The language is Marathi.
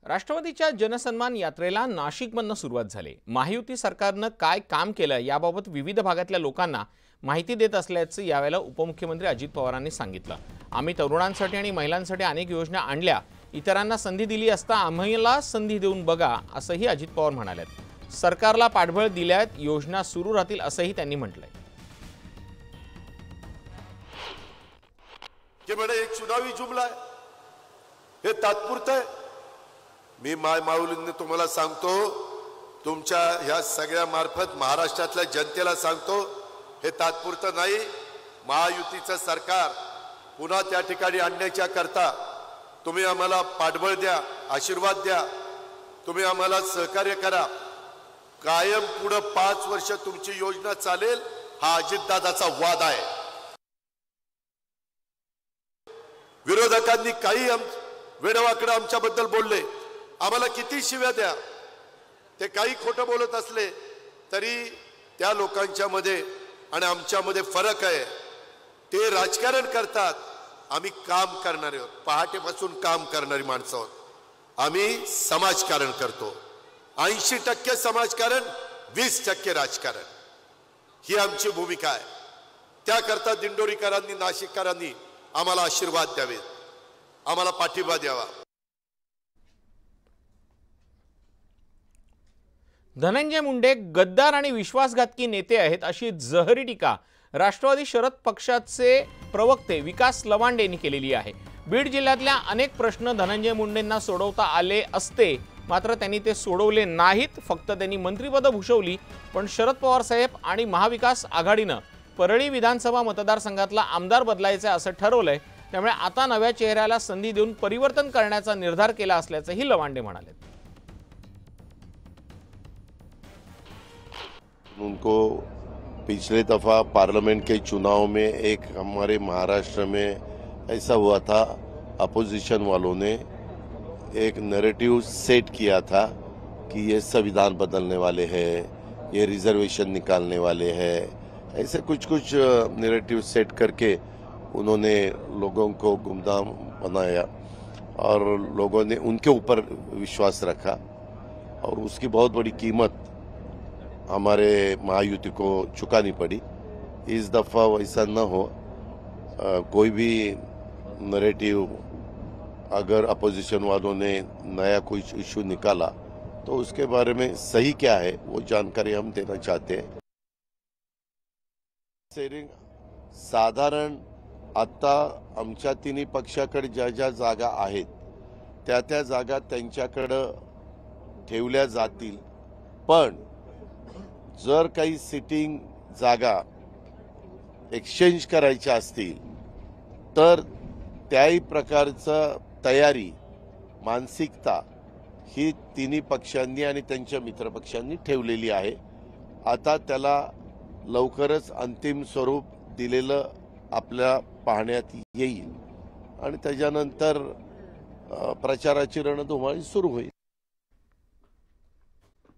राष्ट्रवादीच्या जनसन्मान यात्रेला नाशिकमधून सुरुवात झाली। महायुती सरकारनं काय काम केलं याबाबत विविध भागातल्या लोकांना माहिती देत असल्याचं यावेळेला उपमुख्यमंत्री अजित पवारांनी सांगितलं। आम्ही तरुणांसाठी आणि महिलांसाठी अनेक योजना आणल्या, इतरांना संधी दिली असता आम्हाला संधी देऊन बघा असंही अजित पवार म्हणाले। सरकारला पाठबळ दिल्यात, योजना सुरू राहतील असंही त्यांनी म्हटलंय। ये बड़ा एक चुनावी जुमला है, हे तात्पुरतं आहे। मी माऊलींनी तुम्हाला सांगतो, तुमच्या ह्या सगळ्या मार्फत महाराष्ट्रातल्या जनतेला सांगतो, हे तात्पुरतं नाही। महायुतीचं सरकार पुन्हा त्या ठिकाणी आणण्याच्या करता तुम्ही आम्हाला पाठबळ द्या, आशीर्वाद द्या, तुम्ही आम्हाला सहकार्य करा। कायम पुढे 5 वर्ष तुमची योजना चालेल, हा अजितदादाचा वाद आहे। विरोधकांनी काही वेडवाकडे आमच्याबद्दल बोलले, आम्हाला किती शिव्या द्या, ते काही खोटं बोलत असले तरी त्या लोकांच्या मध्ये आणि आमच्यामध्ये फरक आहे। ते राजकारण करतात, आम्ही काम करणारे आहोत, पहाटेपासून काम करणारी माणसं आहोत। आम्ही समाजकारण करतो, 80% समाजकारण, 20% राजकारण, ही आमची भूमिका आहे। त्याकरता दिंडोरीकरांनी, नाशिककरांनी आम्हाला आशीर्वाद द्यावेत, आम्हाला पाठिंबा द्यावा। धनंजय मुंडे गद्दार आणि विश्वासघातकी नेते आहेत अशी जहरी टीका राष्ट्रवादी शरद पक्षाचे प्रवक्ते विकास लवांडे यांनी केलेली आहे। बीड जिल्ह्यातल्या अनेक प्रश्न धनंजय मुंडेंना सोडवता आले असते, मात्र त्यांनी ते सोडवले नाहीत। फक्त त्यांनी मंत्रिपद भूषवली, पण शरद पवार साहेब आणि महाविकास आघाडीनं परळी विधानसभा मतदारसंघातला आमदार बदलायचे असं ठरवलंय। त्यामुळे आता नव्या चेहऱ्याला संधी देऊन परिवर्तन करण्याचा निर्धार केला असल्याचंही लवांडे म्हणाले। उनको पिछले दफा पार्लियामेंट के चुनाव में एक हमारे महाराष्ट्र में ऐसा हुआ था, अपोजिशन वालों ने एक नैरेटिव सेट किया था कि ये संविधान बदलने वाले हैं, ये रिजर्वेशन निकालने वाले हैं। ऐसे कुछ नैरेटिव सेट करके उन्होंने लोगों को गुमनाम बनाया और लोगों ने उनके ऊपर विश्वास रखा और उसकी बहुत बड़ी कीमत हमारे महायुति को चुकानी पड़ी। इस दफ़ा वैसा न हो। कोई भी नैरेटिव अगर अपोजिशन वालों ने नया कोई इशू निकाला तो उसके बारे में सही क्या है वो जानकारी हम देना चाहते हैं। साधारण आता आमच्या तिन्ही पक्षाकडे ज्या जागा आहेत त्या जागा त्यांच्याकडे ठेवल्या जातील, पण जर काही सिटिंग जागा एक्सचेंज करायच्या असतील तर त्याही प्रकारचं तयारी, मानसिकता ही तिन्ही पक्षांनी आणि त्यांच्या मित्रपक्षांनी ठेवलेली आहे। आता त्याला लवकरच अंतिम स्वरूप दिलेलं आपल्या पाहण्यात येईल आणि त्याच्यानंतर प्रचाराची रणधुमाळी सुरू होईल।